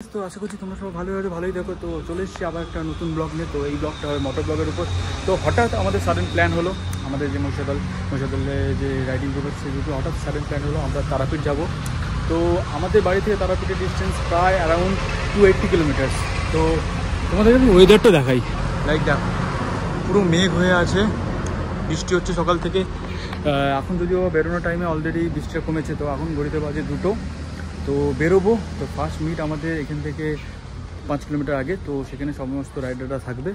তো আশা করছি তোমরা সব ভালোই দেখো। তো চলে এসেছি আবার একটা নতুন ব্লগ নিয়ে। তো এই ব্লগটা হবে মোটর ব্লগের উপর। তো হঠাৎ আমাদের সাডেন প্ল্যান হলো, আমাদের যে মহিষাদলে যে রাইডিং গ্রুপ আছে সেই গ্রুপে হঠাৎ সাডেন প্ল্যান হলো আমরা তারাপীঠ যাব। তো আমাদের বাড়ি থেকে তারাপীঠের ডিস্টেন্স প্রায় অ্যারাউন্ড 280 কিলোমিটার্স। তো তোমাদের ওয়েদারটা দেখাই, লাইক দেখো পুরো মেঘ হয়ে আছে, বৃষ্টি হচ্ছে সকাল থেকে। এখন যদিও বেরোনোর টাইমে অলরেডি বৃষ্টিটা কমেছে। তো এখন ঘড়িতে বাজে 2টো। তো বেরোবো। তো ফার্স্ট মিট আমাদের এখান থেকে 5 কিলোমিটার আগে। তো সেখানে সমস্ত রাইডাররা থাকবে।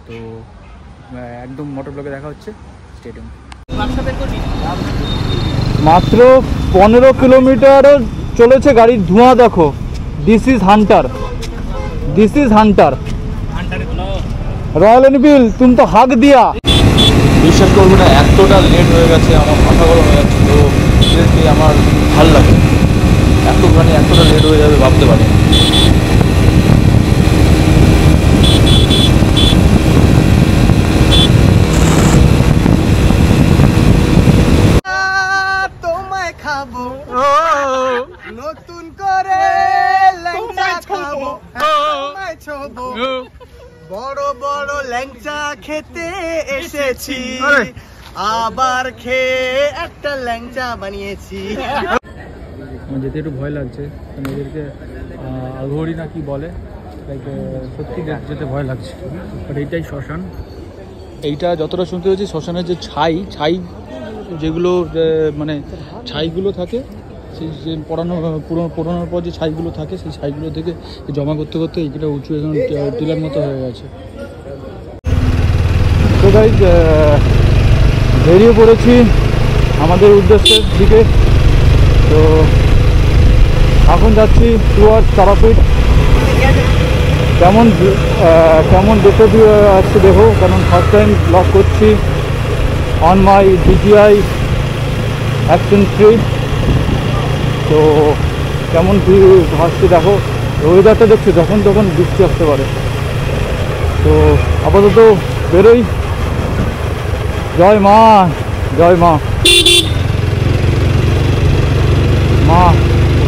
তো একদম মোটর ব্লগে দেখা হচ্ছে, স্টেডিয়াম। মাত্র 15 কিলোমিটারও চলেছে গাড়ির ধোঁয়া দেখো। This is Hunter, royal Enfield. তুমি তো হাগ দিয়া। বিশ্বাস করবো না, এতটা লেট হয়ে গেছে, আমার মাথা গরম হয়ে যাচ্ছে। তো সিরিয়াসলি আমার ভালো লাগে, এতটা লেট হয়ে যাবে ভাবতে পারি। তোমায় খাবো নতুন করে, ল্যাংচা খাবো, তোমায় ছোবো, বড় বড় ল্যাংচা খেতে এসেছি, আবার খেয়ে একটা ল্যাংচা বানিয়েছি। আমার যেতে একটু ভয় লাগছে, এদেরকে আঘড়ি না কি বলে, লাইক সত্যি যেতে ভয় লাগছে। বাট এইটাই শ্মশান। এইটা যতটা শুনতে হয়েছে শ্মশানের যে ছাই যেগুলো মানে ছাইগুলো থাকে, সেই যে পোড়ানোর পর যে ছাইগুলো থাকে, সেই ছাইগুলো থেকে জমা করতে করতে এইটা উঁচু এখন টিলার মতো হয়ে গেছে। তো গাইজ বেরিয়ে পড়েছি আমাদের উদ্দেশ্যের দিকে। তো এখন যাচ্ছি টুয়ার্ডস তারাপীঠ। কেমন দেখতে আসছে দেখো, কারণ ফার্স্ট টাইম ব্লগ করছি অন মাই DJI Action 3। তো কেমন ভাসছে দেখো, ওয়েদারটা দেখছো, যখন তখন বৃষ্টি আসতে পারে। তো আপাতত বেরোই। জয় মা, জয় মা, মা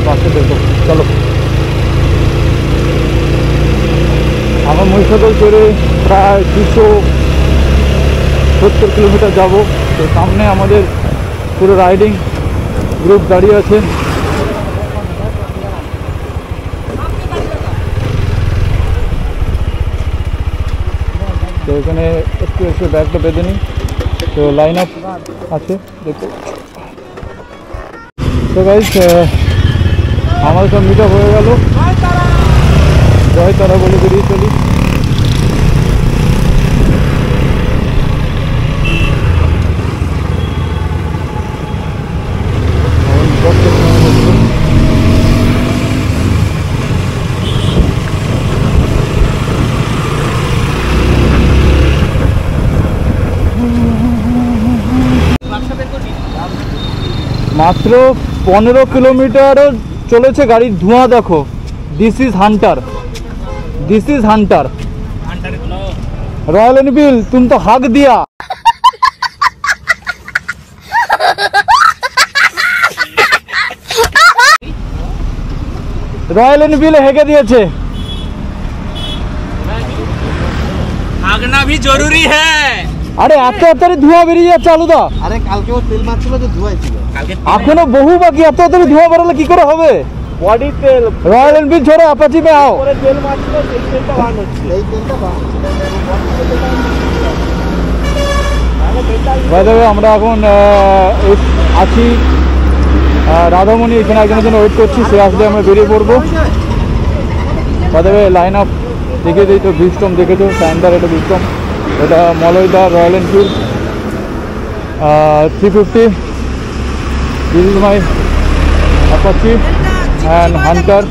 পাশে দেখো। চলো, আমার মহিষাদল করে প্রায় 270 কিলোমিটার যাব। তো সামনে আমাদের পুরো রাইডিং গ্রুপ দাঁড়িয়ে আছে। তো এখানে একটু এসে ব্যাগটা বেঁধে নিই। তো লাইন আপ আছে দেখো। তো গাইজ আমাদের সব মিট আপ হয়ে গেল। জয় তারা বলে বেরিয়ে চলি। মাত্র 15 কিলোমিটারও চলেছে গাড়ির ধোঁয়া দেখো। This is Hunter, royal Enfield. তুমি তো হাগ দিয়া। রয়্যাল এনফিল্ড হেগে দিয়েছে। হাগনা ভি জরুরি হ্যায়। আরে এত তাড়াতাড়ি ধোঁয়া বেরিয়ে যাচ্ছে আলুদা। আরে কালকে ও তেল মারছিল যে ধোঁয়াই ছিল, এখনো বহু বাকি। এত তাড়াতাড়ি ধোঁয়া বেরোলে কি করে হবে? বডি তেল রয়্যাল এনফিল্ড ছোড়ে অ্যাপাচি মে আও। পরে তেল মারছিল, সেই তেলটা বান হচ্ছে, এই তেলটা বান। বাই দ্য ওয়ে, আমরা এখন আছি রাধামণি। এখানে একজনের জন্য ওয়েট করছি, সে আসলে আমরা বেরিয়ে পড়বো। By the way, line up দেখে দিই। তো বিস্টম দেখেছো, স্যান্ডার, এটা বিস্টম, এটা মলয়দা, Royal Enfield 350। This is my Apache and Hunter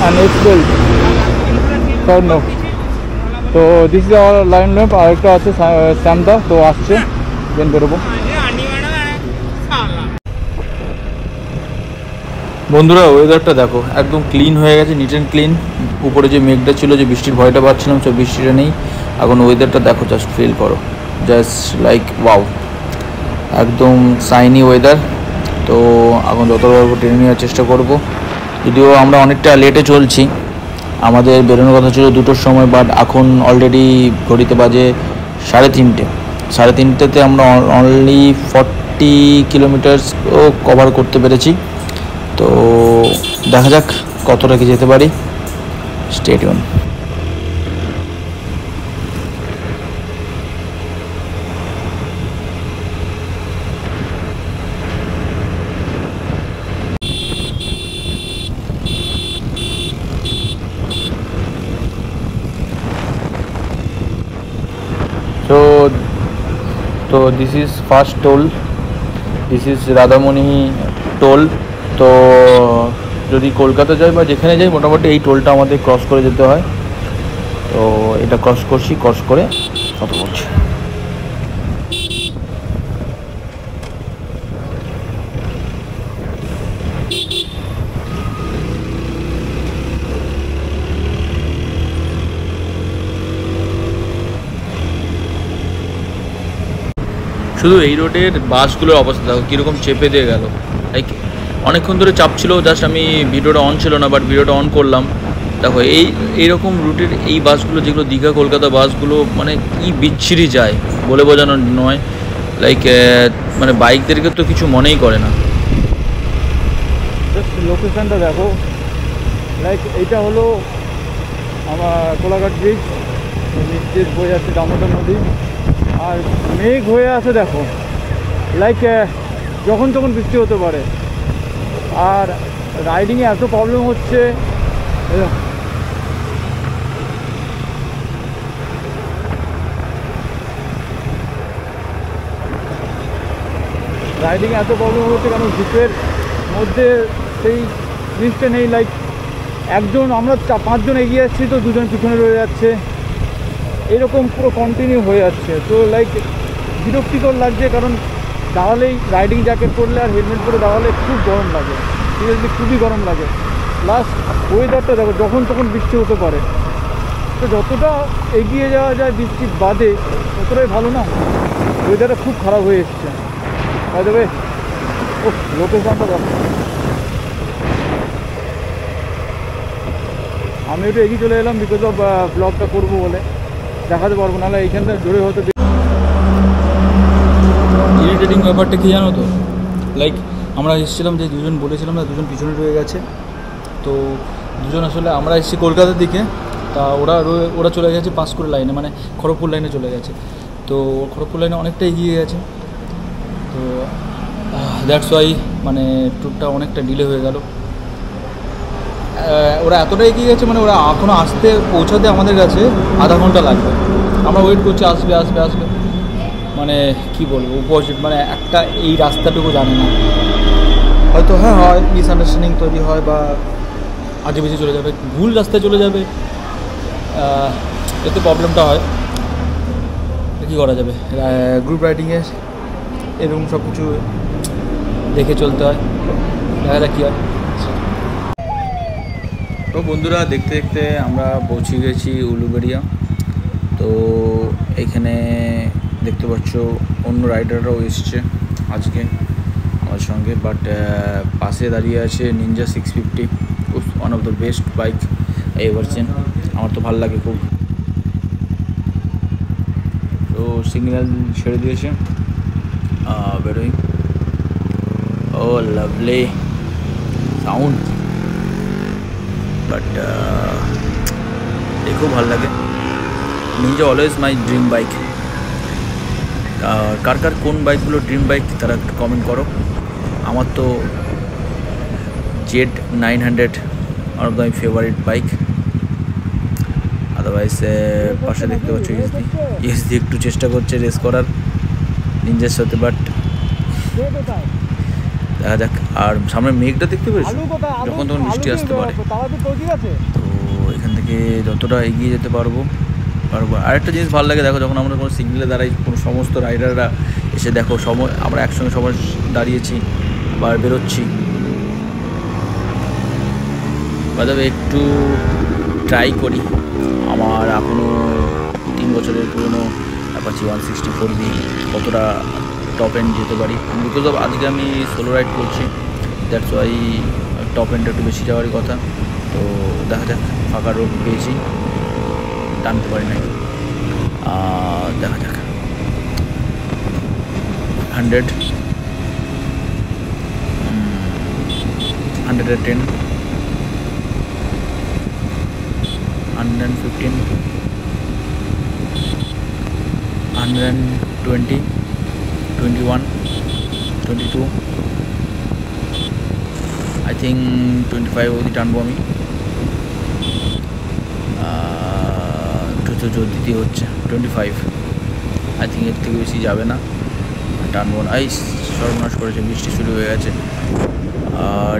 and Excel স্বর্ণ। তো this is our line lamp. আরেকটা আছে শ্যামদা, তো আসছে, দেন বেরোবো। বন্ধুরা ওয়েদারটা দেখো, একদম ক্লিন হয়ে গেছে, নিট অ্যান্ড ক্লিন। উপরে যে মেঘটা ছিল, যে বৃষ্টির ভয়টা পাচ্ছিলাম, সব বৃষ্টিটা নেই এখন। ওয়েদারটা দেখো, জাস্ট ফিল করো, জাস্ট লাইক ওয়াও, একদম সাইনি ওয়েদার। তো এখন যতটা ট্রেনে নেওয়ার চেষ্টা করব, যদিও আমরা অনেকটা লেটে চলছি, আমাদের বেরোনোর কথা ছিল 2টোর সময়, বাট এখন অলরেডি ঘড়িতে বাজে 3:30। 3:30তে আমরা অনলি 40 কিলোমিটারসও কভার করতে পেরেছি। তো দেখা যাক কতটা কি যেতে পারি। Stay tune. So this is first toll, this is Radhamani toll. তো যদি কলকাতা যাই বা যেখানে যাই মোটামুটি এই টোলটা আমাদের ক্রস করে যেতে হয়। তো এটা ক্রস করছি, ক্রস করে কত করছি। শুধু এই রোডের বাসগুলোর অবস্থা দেখো কীরকম চেপে দিয়ে গেল। লাইক অনেকক্ষণ ধরে চাপ ছিল, জাস্ট আমি ভিডিওটা অন ছিল না, বাট ভিডিওটা অন করলাম। দেখো এইরকম রুটের এই বাসগুলো, যেগুলো দীঘা কলকাতা বাসগুলো, মানে কি বিচ্ছিরি যায় বলে বোঝানো নয়। লাইক মানে বাইকদেরকে তো কিছু মনেই করে না। জাস্ট লোকেশানটা দেখো, লাইক এইটা হলো আমার কোলাঘাট ব্রিজ, নিচে বয়ে যাচ্ছে দামোদর নদী, আর মেঘ হয়ে আছে দেখো। লাইক যখন তখন বৃষ্টি হতে পারে। আর রাইডিংয়ে এত প্রবলেম হচ্ছে, রাইডিংয়ে এত প্রবলেম হচ্ছে কেন, জিপের মধ্যে সেই জিনিসটা নেই। লাইক একজন, আমরা 5জন এগিয়ে যাচ্ছি তো 2জন পিছনে রয়ে যাচ্ছে, এরকম পুরো কন্টিনিউ হয়ে যাচ্ছে। তো লাইক বিরক্তিকর লাগছে, কারণ দাঁড়ালেই রাইডিং জ্যাকেট পরলে আর হেলমেট পরে দাঁড়ালে খুব গরম লাগে, সিরিয়াসলি খুবই গরম লাগে। প্লাস ওয়েদারটা দেখো, যখন তখন বৃষ্টি হতে পারে। তো যতটা এগিয়ে যাওয়া যায় বৃষ্টি বাদে ততটাই ভালো না। ওয়েদারটা খুব খারাপ হয়ে এসছে। বাই দ্য ওয়ে, ও লোকেশনটা দেখো, আমি একটু এগিয়ে চলে এলাম বিকজ অফ ব্লগটা করবো বলে, দেখাতে পারবো, নাহলে এইখানটা জোরে হয়তো। ইরিটেটিং ব্যাপারটা কি জানো তো, লাইক আমরা এসেছিলাম যে 2জন বলেছিলাম না, 2জন পিছনে রয়ে গেছে। তো 2জন আসলে আমরা এসেছি কলকাতার দিকে, তা ওরা চলে গেছে পাঁশকুড়া লাইনে, মানে খড়গপুর লাইনে চলে গেছে। তো খড়গপুর লাইনে অনেকটা এগিয়ে গেছে। তো দ্যাটস ওয়াই মানে ট্যুরটা অনেকটা ডিলে হয়ে গেল। ওরা এতটা এগিয়ে গেছে, মানে ওরা এখনও পৌঁছাতে আমাদের কাছে আধা ঘন্টা লাগবে। আমরা ওয়েট করছি আসবে আসবে আসবে, মানে কি বলবো, অপোজিট, মানে একটা এই রাস্তাটুকু জানে না। হয়তো হয় মিসআন্ডারস্ট্যান্ডিং তৈরি হয়, বা আগে বেশি চলে যাবে, ভুল রাস্তায় চলে যাবে, এতে প্রবলেমটা হয়। কী করা যাবে, গ্রুপ রাইডিংয়ে এরকম সব কিছু দেখে চলতে হয়, দেখা যাক কী হয়। তো বন্ধুরা, দেখতে দেখতে আমরা পৌঁছে গেছি উলুবেড়িয়া। তো এইখানে দেখতে পাচ্ছ অন্য রাইডাররাও এসছে আজকে আমার সঙ্গে, বাট পাশে দাঁড়িয়ে আছে Ninja 650, one of the best bike এই ভার্সন। আমার তো ভালো লাগে খুব। তো সিগন্যাল ছেড়ে দিয়েছে, বেরোই। ও লাভলি সাউন্ড, বাট খুব ভালো লাগে। Ninja always my dream bike. কার কার কোন বাইকগুলো ড্রিম বাইক তারা একটু কমেন্ট করো। আমার তো Z900 one of the favourite bike. Otherwise পাশে দেখতে পাচ্ছ ESD একটু চেষ্টা করছে রেস করার নিনজার সাথে, বাট দেখা যাক। আর সামনে মেঘটা দেখতে পেয়েছো, যখন তখন বৃষ্টি আসতে পারে। তো এখান থেকে যতটা এগিয়ে যেতে পারবো। আরেকটা জিনিস ভালো লাগে, দেখো যখন আমরা কোনো সিগন্যালে দাঁড়াই, কোনো সমস্ত রাইডাররা এসে দেখো আমরা একসঙ্গে সবাই দাঁড়িয়েছি আবার বেরোচ্ছি। বাজাবে একটু ট্রাই করি। আমার এখনও 3 বছরের পুরনো অ্যাপাচি 164B কতটা টপ এন্ড যেতে পারি, বিকজ অফ আজকে আমি সোলো রাইড করছি, দ্যাটস ওয়াই টপ এন্ডটা একটু বেশি যাওয়ারই কথা। তো দেখা যাক, ফাঁকা রোড পেয়েছি, টানতে পারি নাই, দেখা যাক। 100, 110, 115, 120, 21, 22, I think 25 অবধি টানবো আমি। তো জোর দিতে হচ্ছে 25, আই থিঙ্ক এর থেকে বেশি যাবে না, টানবো না। এই সর্বনাশ করেছে, বৃষ্টি শুরু হয়ে গেছে।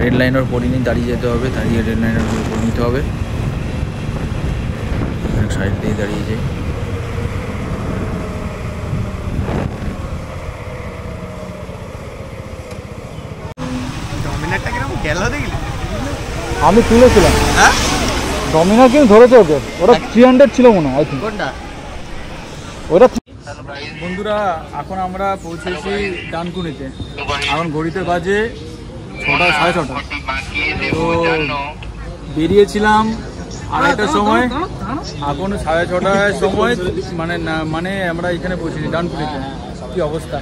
রেড লাইনের পরিয়ে দাঁড়িয়ে যেতে হবে, দাঁড়িয়ে রেড লাইনের পরে নিতে হবে। সাইড দিয়ে দাঁড়িয়ে যাই। আমি তুলেছিলাম, ডমিনার কিন্তু ধরেছে ওকে, ওরা 300 ছিল মনে হয়। ওরা বন্ধুরা এখন আমরা পৌঁছেছি ডানকুনিতে, এখন ঘড়িতে বাজে 6টা 6:30। তো বেরিয়েছিলাম 2:30টার সময়, এখন 6:30টার সময় মানে আমরা এখানে পৌঁছেছি ডানকুনিতে। কি অবস্থা!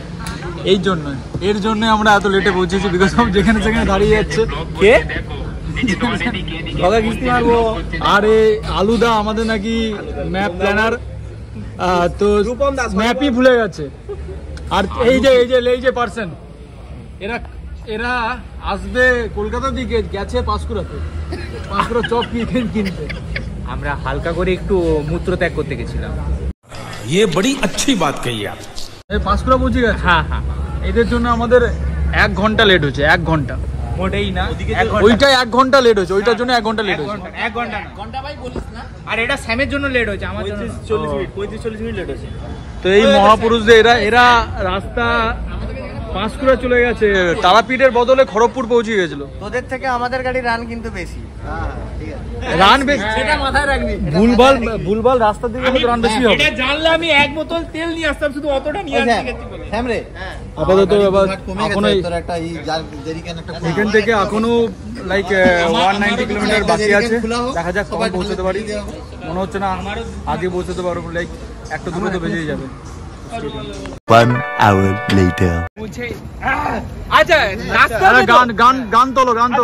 এর জন্য আমরা এত লেটে পৌঁছেছি, বিকজ অফ যেখানে সেখানে দাঁড়িয়ে যাচ্ছে। কে গলা কিস্তি মারবো। আরে আলুদা আমাদের নাকি ম্যাপ প্ল্যানার, তো ম্যাপই ভুলে গেছে। আর এই যে পার্সন, এরা আসবে কলকাতার দিকে, গেছে পাঁশকুড়াতে, পাঁশকুড়া চপ কিনতে। আমরা হালকা করে একটু মূত্র ত্যাগ করতে গেছিলাম। ये बड़ी अच्छी बात कही आप। পাঁশকুড়া পৌঁছে গেছে। হ্যাঁ, এদের জন্য আমাদের 1 ঘন্টা লেট হচ্ছে। 1 ঘন্টা মোটেই না, ওইটাই 1 ঘন্টা লেট হচ্ছে, ওইটার জন্য 1 ঘন্টা লেট হচ্ছে। 1 ঘন্টা না, ঘন্টা ভাই বলিস না। আর এটা স্যামের জন্য লেট হচ্ছে, আমার জন্য 35-40 মিনিট লেট হচ্ছে। তো এই মহাপুরুষদের এরা রাস্তা পাঁশকুড়া চলে গেছে, তারাপীঠের বদলে খড়গপুর পৌঁছে গেছিল। তোদের থেকে আমাদের গাড়ি রান কিন্তু বেশি। রান বেশি, সেটা মাথায় রাখবি। ভুলভাল রাস্তা দিকে রান বেশি হবে। এটা জানলে আমি 1 বোতল তেল নিয়ে আসতাম, শুধু অতটা নিয়ে আসতে গেছি বলে। হ্যামরে আপাতত এবার এখনো তোর একটা জেরিকেন একটা এখান থেকে এখনো লাইক 190 কিলোমিটার বাকি আছে। দেখা যাক কখন পৌঁছতে পারি। মনে হচ্ছে না আগে পৌঁছতে পারবো, লাইক 1-2 তো বেজেই যাবে। 1 hour later. আচ্ছা রাস্তা গান তোলো গান তো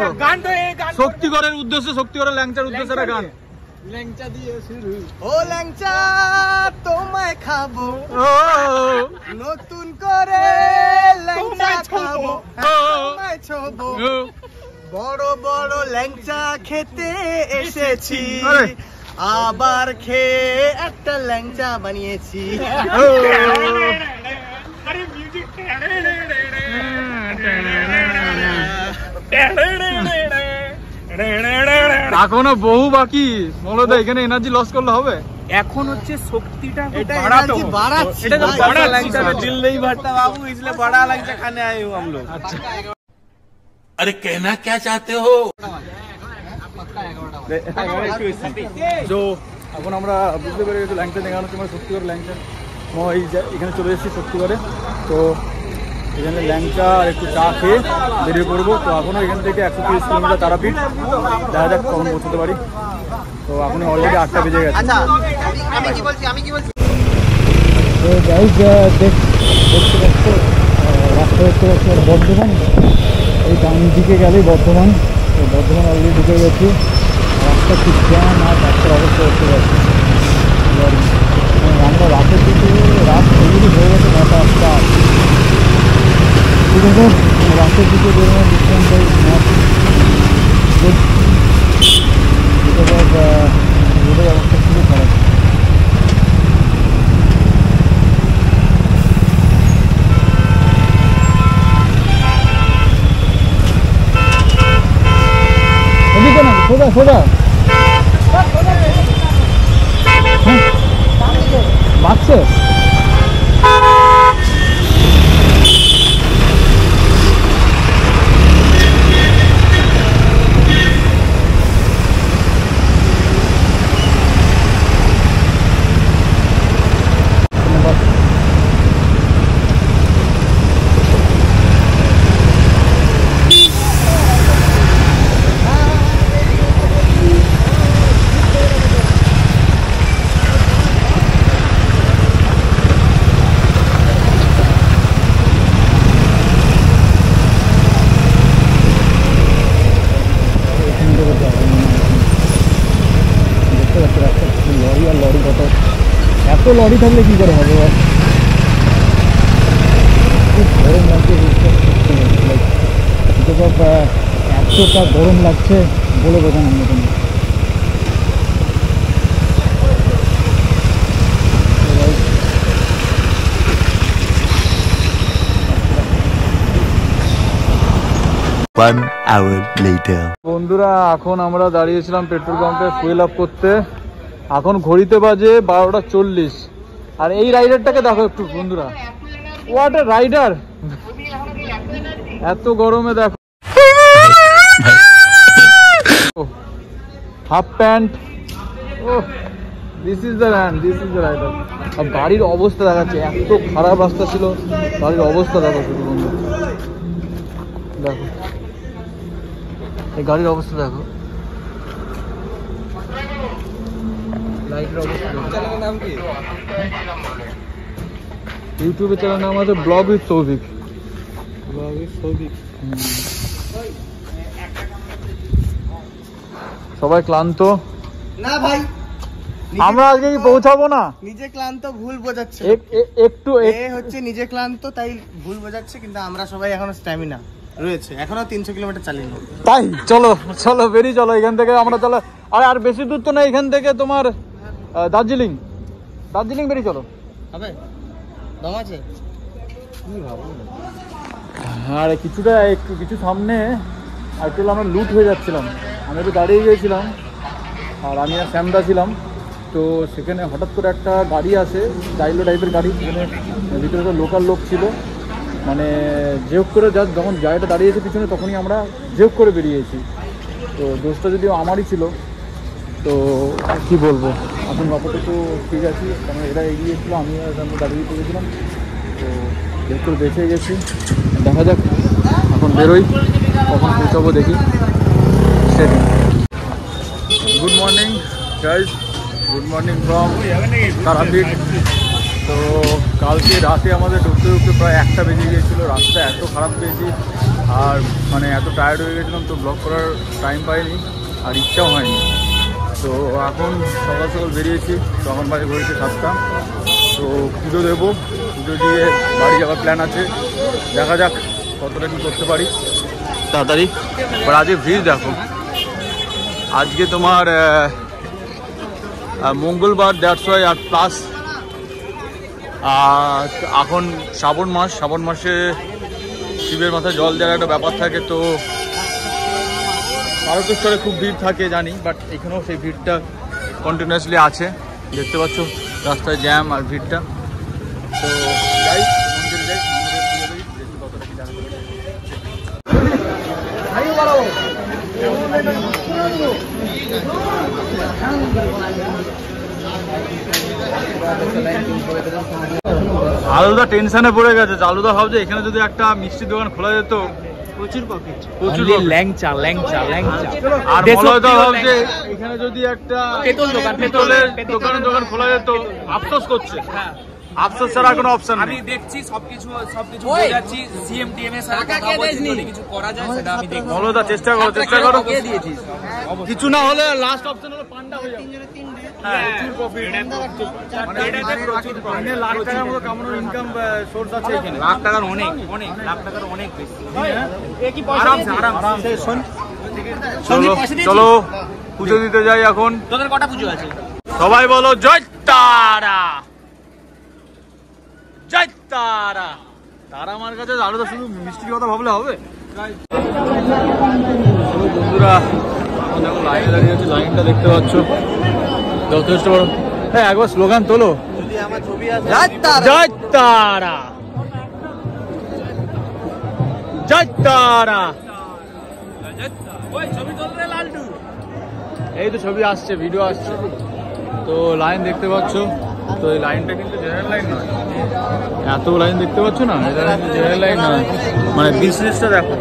শক্তিগড়ের উদ্দেশ্যে, শক্তিগড়ের ল্যাংচার উদ্দেশ্যে একটা গান। ও ল্যাংচা তোমায় খাবো, নতুন করে ল্যাংচা খাবো, তোমায় ছোবো, বড় বড় ল্যাংচা খেতে এসেছি, আবার খেয়ে একটা ল্যাংচা বানিয়েছি। আরে মিউজিক এখনো বহু বাকি। মূলত এখানে এনার্জি লস করলে হবে। এখন হচ্ছে শক্তিটা এটা এনার্জি বাড়াচ্ছি, এটা তো ভাই। बड़ा लंचा में दिल नहीं भरता बाबू, इसलिए बड़ा लंचा खाने आए हो हम लोग। अरे कहना क्या चाहते हो? তো এখন আমরা বুঝতে পেরে গেছি ল্যাংচা দেখানো হচ্ছে মানে শক্তিগড় ল্যাংচা। এখানে চলে এসেছি শক্তিগড়ে। তো এখানে ল্যাংচা আর একটু চা খেয়ে বেরিয়ে পড়বো। তো এখনো এখান থেকে 130 কিলোমিটার তারাপীঠ, দেখা যাক কখন পৌঁছতে পারি। তো এখন অলরেডি 8টা বেজে গেছে। তো গাইজ দেখতে পাচ্ছ রাস্তা দেখতে পাচ্ছি আর বর্ধমান, এই ডান দিকে গেলেই বর্ধমান। তো বর্ধমান অলরেডি ঢুকে গেছি, রাস্তা খুব জ্যাম আর রাস্তার অবস্থা দেখতে পাচ্ছি। এবার আমরা রাতের দিকে রাত অলরেডি হয়ে গেছে 9টা 8টা। ঠিক আছে, রাতের দিকে বেরোনোর ডিস্টেন্স রোডের অবস্থা খুবই খারাপ। এদিকে না, সোজা সোজা বাচ্চা। পারছি রাস্তা লরি আর লরি কত, এত লরি থাকলে কী করে হবে? খুব গরম লাগছে, এতটা গরম লাগছে বলে বোঝানোর মতো না। One hour later. বন্ধুরা এখন আমরা দাঁড়িয়েছিলাম পেট্রোল পাম্পে ফুয়েল আপ করতে। এখন ঘড়িতে বাজে 12:40। আর এই রাইডারটাকে দেখো একটু বন্ধুরা, হোয়াট আ রাইডার! এত গরমে দেখো, হাফ প্যান্ট, ও this is the man, this is the rider. আর গাড়ির অবস্থা দেখাচ্ছে, এত খারাপ রাস্তা ছিল, গাড়ির অবস্থা দেখো শুধু বন্ধু, দেখো এই গাড়ির অবস্থা দেখো, লাইটের অবস্থা। নাম কি? ইউটিউবের চ্যানেল নাম আছে blog with Souvik. Blog with Souvik. সবাই ক্লান্ত না ভাই, আমরা আজকে কি পৌঁছাবো না? নিজে ক্লান্ত ভুল বোঝাচ্ছে, একটু হচ্ছে নিজে ক্লান্ত তাই ভুল বোঝাচ্ছে, কিন্তু আমরা সবাই এখনো স্ট্যামিনা রয়েছে, এখনো 300 কিলোমিটার চালিয়ে নেব। তাই চলো চলো বেরিয়ে চলো এখান থেকে আমরা। চলো আর বেশি দূর তো না এখান থেকে, তোমার দার্জিলিং, দার্জিলিং বেরিয়ে চলো। হবে দম আছে? আর কিছুটা কিছু সামনে আসলে আমরা লুট হয়ে যাচ্ছিলাম, আমি একটু দাঁড়িয়ে গিয়েছিলাম আর আমি আর শ্যামদা ছিলাম। তো সেখানে হঠাৎ করে একটা গাড়ি আসে, ডাইলো টাইপের গাড়ি, সেখানে ভিতরে তো লোকাল লোক ছিল, মানে জেওক করে যখন গাড়িটা দাঁড়িয়েছে পিছনে তখনই আমরা জেওক করে বেরিয়েছি। তো দোষটা যদিও আমারই ছিল, তো কি বলবো, এখন আপাতত ঠিক আছি, কারণ এরা এগিয়েছিল, আমি আমরা দাঁড়িয়ে পড়েছিলাম, তো জেওক করে বেঁচে গেছি। দেখা যাক এখন বেরোই, কখন পৌঁছাবো দেখি। Good morning guys, good morning from Tarapith. তো কালকে রাতে আমাদের ঢুকতে ঢুকতে প্রায় 1টা বেজে গিয়েছিলো, রাস্তা এত খারাপ পেয়েছি আর মানে এত টায়ার্ড হয়ে গেছিলাম, তো ব্লগ করার টাইম পাইনি আর ইচ্ছাও হয়নি। তো এখন সকাল সকাল বেরিয়েছি, তখন বাজে ঘুরেছে 7টা। তো পুজো দেবো, পুজো দিয়ে বাড়ি যাওয়ার প্ল্যান আছে, দেখা যাক কতটা কী করতে পারি তাড়াতাড়ি। আর আজকে ভিড় দেখো, আজকে তোমার মঙ্গলবার, দ্যাটস ওয়াই। আর প্লাস এখন শ্রাবণ মাস, শ্রাবণ মাসে শিবের মাথায় জল দেওয়ার একটা ব্যাপার থাকে, তো তারকেশ্বরে খুব ভিড় থাকে জানি, বাট এখানেও সেই ভিড়টা কন্টিনিউয়াসলি আছে, দেখতে পাচ্ছ রাস্তায় জ্যাম আর ভিড়টা। তো যাই মন্দিরে যাই, মন্দিরে পুজো দিই, দেখি কতটা কি জানা যাবে। আলুদা টেনশনে পড়ে গেছে, আলুদা ভাবছে এখানে যদি একটা মিষ্টির দোকান খোলা যেত, প্রচুর প্রফিট, প্রচুর ল্যাংচা ল্যাংচা ল্যাংচা। আর মলয়দা ভাবছে এখানে যদি একটা পেট্রোলের দোকান খোলা যেত, আফসোস করছে। আফসোস ছাড়া কোনো অপশন নেই। আমি দেখছি সবকিছু বোঝাচ্ছি, সিএমটিএম এর সাথে কথা বলছি, যদি কিছু করা যায় সেটা আমি দেখব। মলয়দা চেষ্টা করো, চেষ্টা করো। কে দিয়েছিস? কিছু না হলে লাস্ট অপশন হলো পান্ডা হয়ে যাবে। হ্যাঁ, প্রচুর প্রফিট, মানে এটাতে লাখ টাকার মতো কামানোর ইনকাম সোর্স আছে এখানে। লাখ টাকার অনেক অনেক, লাখ টাকার অনেক বেশি। আরামসে আরামসে। চলো চলো পুজো দিতে যাই এখন। তোদের কটা পুজো আছে? সবাই বলো জয় তারা, জয় তারা। তারা আমার কাছে আলাদা, শুধু মিষ্টির কথা ভাবলে হবে? বন্ধুরা দেখো লাইনে দাঁড়িয়ে আছে, লাইনটা দেখতে পাচ্ছ যথেষ্ট বড়। হ্যাঁ একবার স্লোগান তোলো, জয় তারা, জয় তারা। এই তো ছবি আসছে, ভিডিও আসছে, তো লাইন দেখতে পাচ্ছ। তো এই লাইনটা কিন্তু জেনারেল লাইন নয়, এত লাইন দেখতে পাচ্ছ না, এটা জেনারেল লাইন নয়, মানে বিজনেসটা দেখো।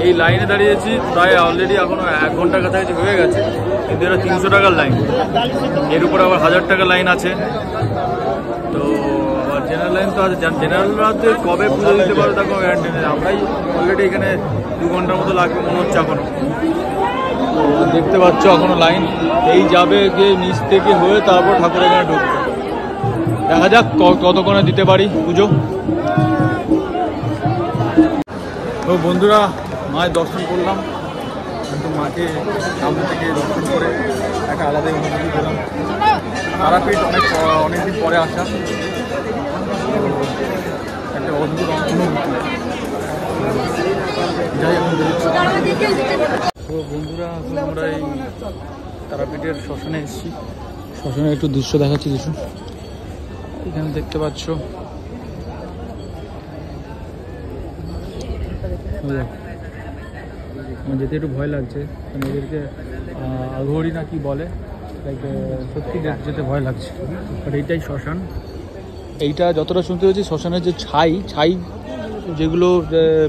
এই লাইনে দাঁড়িয়েছি প্রায় অলরেডি এখনো 1 ঘন্টার কাছাকাছি হয়ে গেছে, কিন্তু এটা 300 টাকার লাইন, এর উপর আবার 1000 টাকার লাইন আছে। তো আবার জেনারেল লাইন তো আছে, জেনারেলরা যে কবে পুজো দিতে পারো তার কোনো গ্যারান্টি নেই। আমরাই অলরেডি এখানে 2 ঘন্টার মতো লাগবে মনে হচ্ছে এখনো। দেখতে পাচ্ছ এখনো লাইন, এই যাবে গিয়ে নিচ থেকে হয়ে তারপর ঠাকুর এখানে ঢুকবে। দেখা যাক কতক্ষণে দিতে পারি পুজো। তো বন্ধুরা, মায়ের দর্শন করলাম, কিন্তু মাকে সামনে থেকে দর্শন করে একটা আলাদাই অনুভূতি পেলাম। তারাপীঠ অনেকদিন পরে আসা, একটা অদ্ভুত অনুভূতি। যাই এখন তো বন্ধুরা, আমরা এই তারাপীঠের শ্মশানে এসেছি। শ্মশানের একটু দৃশ্য দেখাচ্ছি কিছু। এখানে দেখতে পাচ্ছ আমার যেতে একটু ভয় লাগছে, এদেরকে আঘড়ি না কি বলে, লাইক সত্যি যেতে ভয় লাগছে। বাট এইটাই শ্মশান। এইটা যতটা শুনতে হয়েছি, শ্মশানের যে ছাই যেগুলো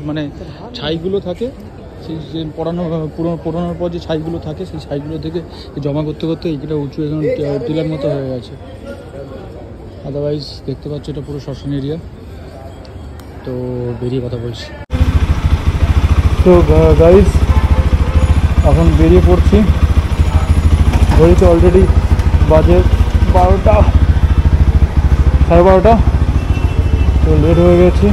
মানে ছাইগুলো থাকে, সেই যে পোড়ানোর পর যে ছাইগুলো থাকে, সেই ছাইগুলো থেকে জমা করতে করতে এইটা উঁচু এখন টিলার মতো হয়ে গেছে। আদারওয়াইজ দেখতে পাচ্ছ এটা পুরো শ্মশান এরিয়া। তো বেরিয়ে কথা বলছি। তো গাইজ এখন বেরিয়ে পড়ছি। ঘড়িতে অলরেডি বাজে 12টা, 12:30। তো লেট হয়ে গেছি,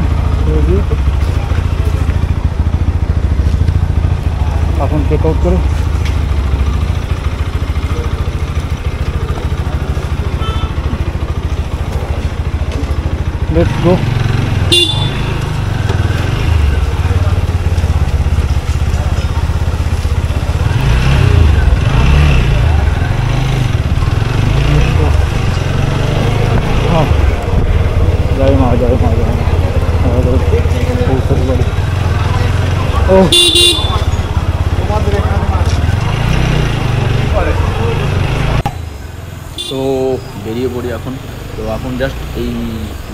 এখন চেক আউট করে লেটস গো। জয় মা, জয় মা, জয় মা। ও তো বেরিয়ে পড়ি এখন। তো এখন জাস্ট এই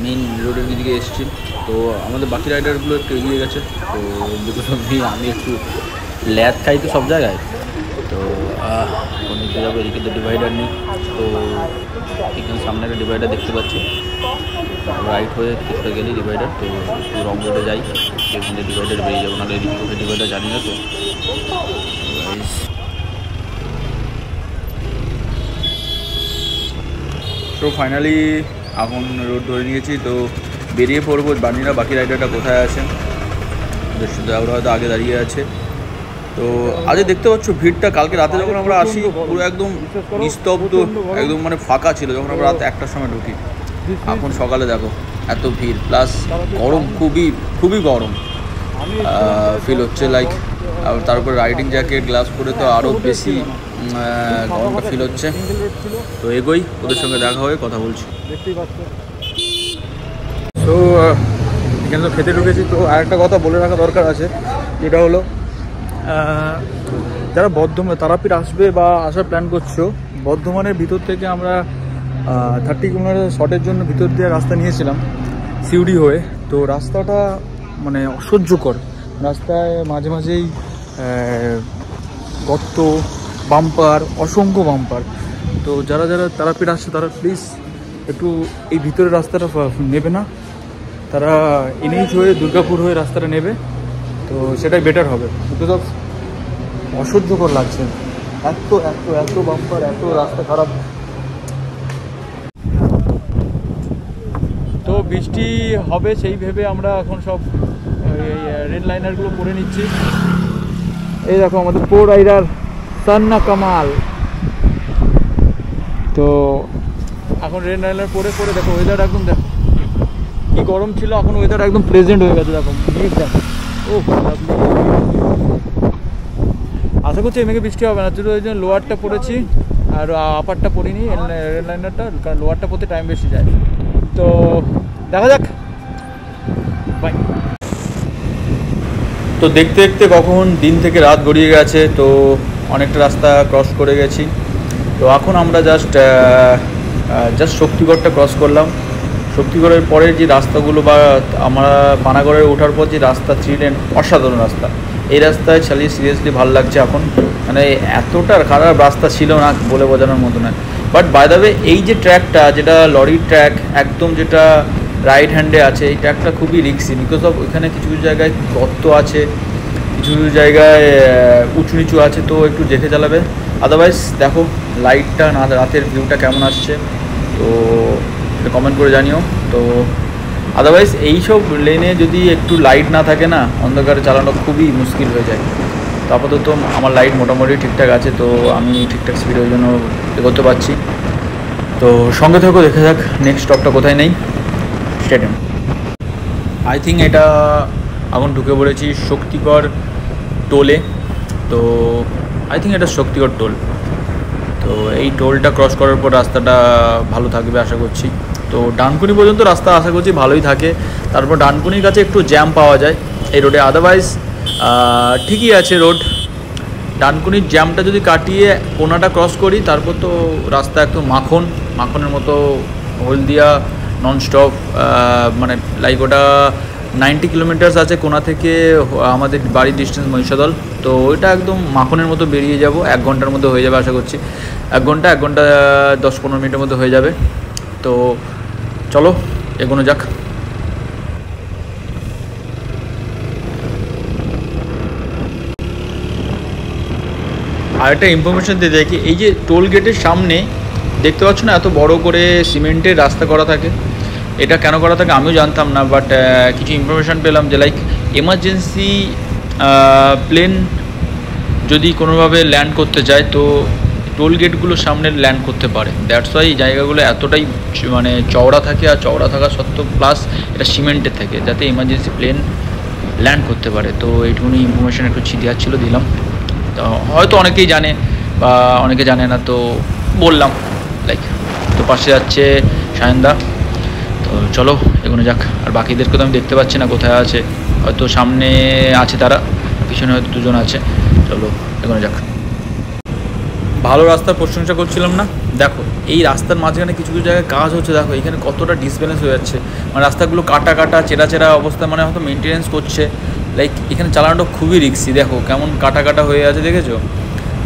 মেইন রোডের দিকে এসেছি। তো আমাদের বাকি রাইডারগুলো একটু এগিয়ে গেছে। তো বিকজ আমি একটু ল্যাদ খাই তো সব জায়গায়। তো এখন নিতে যাবো, এদিকে তো ডিভাইডার নেই। তো এখানে সামনে একটা ডিভাইডার দেখতে পাচ্ছি, রাইট হয়ে কিছুটা গেলেই ডিভাইডার। তো একটু রং রোডে যাই, এখানে ডিভাইডার বেরিয়ে যাবো, নাহলে এদিকে কোথায় ডিভাইডার জানি না। তো ফাইনালি এখন রোড ধরে নিয়েছি। তো বেরিয়ে পড়বো, জানি না বাকি রাইডারটা কোথায় আছে। ওরা হয়তো আগে দাঁড়িয়ে আছে। তো আজকে দেখতে পাচ্ছ ভিড়টা, কালকে রাতে যখন আমরা আসি পুরো একদম নিস্তব্ধ, একদম মানে ফাঁকা ছিল যখন আমরা রাত 1টার সময় ঢুকি। এখন সকালে দেখো এত ভিড়, প্লাস গরম, খুবই গরম ফিল হচ্ছে। লাইক তারপর রাইডিং জ্যাকেট, গ্লাভস পরে তো আরও বেশি গরমটা ফিল হচ্ছে। তো এগোই, ওদের সঙ্গে দেখা হয়ে কথা বলছি। তো এখানে তো খেতে ঢুকেছি। তো আরেকটা কথা বলে রাখা দরকার আছে, যেটা হলো যারা তারাপীঠ আসবে বা আসার প্ল্যান করছো, বর্ধমানের ভিতর থেকে আমরা 30 কিলোমিটার শর্টের জন্য ভিতর দিয়ে রাস্তা নিয়েছিলাম সিউড়ি হয়ে। তো রাস্তাটা মানে অসহ্যকর। রাস্তায় মাঝে মাঝেই গর্ত, বাম্পার, অসংখ্য বাম্পার। তো যারা তারাপীঠ আসছে তারা প্লিজ একটু এই ভিতরের রাস্তাটা নেবে না, তারা এনএইচ হয়ে দুর্গাপুর হয়ে রাস্তাটা নেবে। তো সেটাই বেটার হবে, বিকজ অফ অসহ্যকর লাগছে, এত বাম্পার, এত রাস্তা খারাপ। তো বৃষ্টি হবে সেই ভেবে আমরা এখন সব রেড লাইনারগুলো পরে নিচ্ছি। এই দেখো আমাদের প্রো রাইডার সান্না কামাল। তো এখন রেড লাইনার পরে দেখো ওয়েদার একদম, দেখো কি গরম ছিল, এখন ওয়েদার একদম প্লেজেন্ট হয়ে গেছে। দেখো দেখো, ও আশা করছি এমএকে বৃষ্টি হবে না। ওই জন্য লোয়ারটা পরেছি আর আপারটা পরিনি, রেড লাইনারটা, কারণ লোয়ারটা পরতে টাইম বেশি যায়। তো দেখা যাক, বাই। তো দেখতে দেখতে কখন দিন থেকে রাত গড়িয়ে গেছে। তো অনেকটা রাস্তা ক্রস করে গেছি। তো এখন আমরা জাস্ট শক্তিগড়টা ক্রস করলাম। শক্তিগড়ের পরে যে রাস্তাগুলো, বা আমরা পানাগড়ে ওঠার পর যে রাস্তা, 3 লেন অসাধারণ রাস্তা। এই রাস্তায় চালিয়ে সিরিয়াসলি ভালো লাগছে এখন। মানে এতটা খারাপ রাস্তা ছিল না বলে বোঝানোর মতো না। বাট বাই দ্য ওয়ে, এই যে ট্র্যাকটা, যেটা লরির ট্র্যাক একদম, যেটা রাইট হ্যান্ডে আছে, এই ট্র্যাকটা খুবই রিস্কি, বিকজ অফ ওইখানে কিছু জায়গায় গর্ত আছে, কিছু জায়গায় উঁচু নিচু আছে, তো একটু দেখে চালাবে। আদারওয়াইজ দেখো লাইটটা না, রাতের ভিউটা কেমন আসছে তো এটা কমেন্ট করে জানিও। তো আদারওয়াইজ এইসব লেনে যদি একটু লাইট না থাকে না, অন্ধকারে চালানো খুবই মুশকিল হয়ে যায়। তো আপাতত আমার লাইট মোটামুটি ঠিকঠাক আছে, তো আমি ঠিকঠাক স্পিডে ওই জন্য এগোতে পারছি। তো সঙ্গে থাকো, দেখে যাক নেক্সট স্টপটা কোথায় নেই। স্টেডিয়াম আই থিঙ্ক এটা এখন ঢুকে পড়েছি শক্তিগড় টোলে। তো আই থিঙ্ক এটা শক্তিগড় টোল। তো এই টোলটা ক্রস করার পর রাস্তাটা ভালো থাকবে আশা করছি। তো ডানকুনি পর্যন্ত রাস্তা আশা করছি ভালোই থাকে, তারপর ডানকুনির কাছে একটু জ্যাম পাওয়া যায় এই রোডে। আদারওয়াইজ ঠিকই আছে রোড। ডানকুনির জ্যামটা যদি কাটিয়ে কোনাটা ক্রস করি তারপর তো রাস্তা একদম মাখনের মতো হলদিয়া ননস্টপ, মানে লাইক ওটা 90 কিলোমিটার্স আছে কোনা থেকে আমাদের বাড়ির ডিস্টেন্স মহিষাদল। তো ওইটা একদম মাখনের মতো বেরিয়ে যাব, 1 ঘন্টার মধ্যে হয়ে যাবে আশা করছি। 1 ঘন্টা 10-15 মিনিটের মধ্যে হয়ে যাবে। তো চলো এগোনো যাক। আর একটা ইনফরমেশন দিয়ে দেখি, এই যে টোল গেটের সামনে দেখতে পাচ্ছ না এত বড় করে সিমেন্টের রাস্তা করা থাকে। এটা কেন করা থাকে আমিও জানতাম না, বাট কিছু ইনফরমেশান পেলাম যে লাইক এমার্জেন্সি প্লেন যদি কোনোভাবে ল্যান্ড করতে চায় তো টোল গেটগুলোর সামনে ল্যান্ড করতে পারে। দ্যাটস ওয়াই এই জায়গাগুলো এতটাই মানে চওড়া থাকে, আর চওড়া থাকা সত্ত্বেও প্লাস এটা সিমেন্টের থাকে যাতে এমার্জেন্সি প্লেন ল্যান্ড করতে পারে। তো এইটুকুনি ইনফরমেশান একটু দেওয়ার ছিল, দিলাম। তো হয়তো অনেকেই জানে বা অনেকে জানে না, তো বললাম লাইক। তো পাশে যাচ্ছে সায়নদা। তো চলো এগোনো যাক। আর বাকিদেরকে তো আমি দেখতে পাচ্ছি না কোথায় আছে, হয়তো সামনে আছে তারা, পিছনে হয়তো 2 জন আছে। চলো এগোনো যাক। ভালো রাস্তার প্রশংসা করছিলাম না, দেখো এই রাস্তার মাঝখানে কিছু কিছু জায়গায় কাজ হচ্ছে। দেখো এখানে কতটা ডিসব্যালেন্স হয়ে যাচ্ছে, মানে রাস্তাগুলো কাটা চেরা অবস্থা, মানে হয়তো মেনটেনেন্স করছে। লাইক এখানে চালানোটা খুবই রিস্কি, দেখো কেমন কাটা হয়ে আছে, দেখেছো?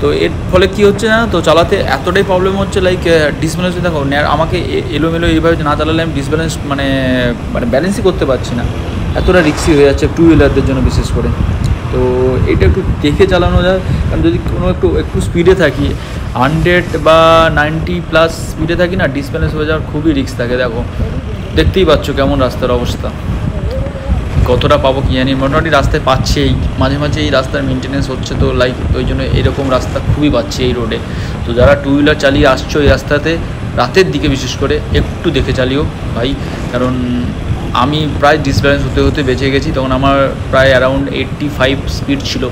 তো এর ফলে কী হচ্ছে না, তো চালাতে এতটাই প্রবলেম হচ্ছে। লাইক ডিসব্যালেন্স দেখো, আমাকে এলোমেলো এইভাবে না চালালে আমি ডিসব্যালেন্স মানে ব্যালেন্সই করতে পারছি না, এতটা রিস্কি হয়ে যাচ্ছে 2 হুইলারদের জন্য বিশেষ করে। তো এটা একটু দেখে চালানো যায়, কারণ যদি কোনো একটু স্পিডে থাকি 100 বা 90+ স্পিডে থাকি না, ডিসব্যালেন্স হয়ে যাওয়ার খুবই রিস্ক থাকে। দেখো দেখতেই পাচ্ছ কেমন রাস্তার অবস্থা, কতটা পাবো কি জানি। মোটামুটি রাস্তায় পাচ্ছেই, মাঝে মাঝে এই রাস্তার মেনটেনেন্স হচ্ছে, তো লাইক ওই জন্য এরকম রাস্তা খুবই পাচ্ছে এই রোডে। তো যারা 2 হুইলার চালিয়ে আসছো এই রাস্তাতে রাতের দিকে বিশেষ করে একটু দেখে চালিও ভাই, কারণ আমি প্রায় ডিসব্যালেন্স হতে বেঁচে গেছি। তখন আমার প্রায় অ্যারাউন্ড 85 স্পিড ছিল,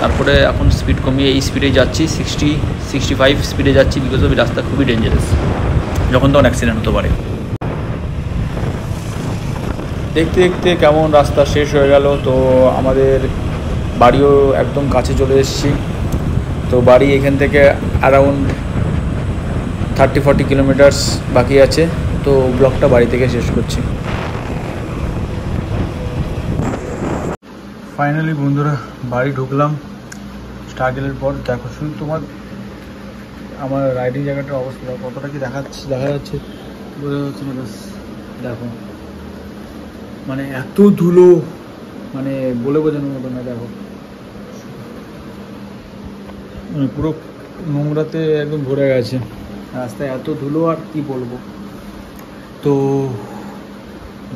তারপরে এখন স্পিড কমিয়ে এই স্পিডে যাচ্ছি, 60-65 স্পিডে যাচ্ছি, বিকজ অফ রাস্তা খুবই ডেঞ্জারাস, যখন তখন অ্যাক্সিডেন্ট হতে পারে। দেখতে দেখতে কেমন রাস্তা শেষ হয়ে গেল। তো আমাদের বাড়িও একদম কাছে চলে এসেছি। তো বাড়ি এখান থেকে অ্যারাউন্ড 30-40 কিলোমিটার্স বাকি আছে। তো ব্লগটা বাড়ি থেকে শেষ করছি। ফাইনালি বন্ধুরা বাড়ি ঢুকলাম স্ট্রাগলের পর। দেখো শুধু আমার রাইডিং জায়গাটার অবস্থা কতটা কি দেখা যাচ্ছে বোঝা যাচ্ছে না, বাস দেখো মানে এত ধুলো, মানে বলে বোঝানোর মতো না। দেখো মানে পুরো নোংরাতে একদম ভরে গেছে রাস্তায়, এত ধুলো আর কি বলবো। তো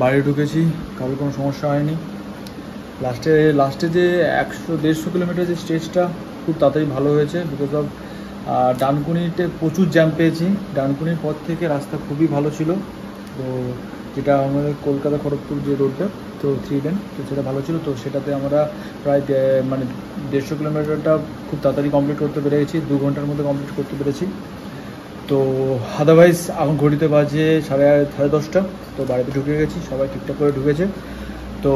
বাড়ি ঢুকেছি, কারোর কোনো সমস্যা হয়নি। লাস্টে যে 100-150 কিলোমিটার যে স্টেজটা খুব তাড়াতাড়ি ভালো হয়েছে, বিকজ অফ ডানকুনিতে প্রচুর জ্যাম পেয়েছি। ডানকুনির পর থেকে রাস্তা খুবই ভালো ছিল। তো যেটা আমাদের কলকাতা খড়গপুর যে রোডটা, তো 3 লেন, তো সেটা ভালো ছিল। তো সেটাতে আমরা প্রায় 150 কিলোমিটারটা খুব তাড়াতাড়ি কমপ্লিট করতে পেরেছি, 2 ঘন্টার মধ্যে কমপ্লিট করতে পেরেছি। তো আদারওয়াইজ এখন ঘড়িতে বাজে 10:30। তো বাড়িতে ঢুকে গেছি, সবাই ঠিকঠাক করে ঢুকেছে। তো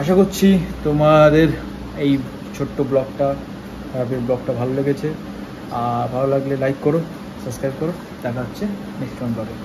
আশা করছি তোমাদের এই ছোট্ট ব্লগটা ভালো লেগেছে। আর ভালো লাগলে লাইক করো, সাবস্ক্রাইব করো। দেখা হচ্ছে নেক্সট ব্লগে।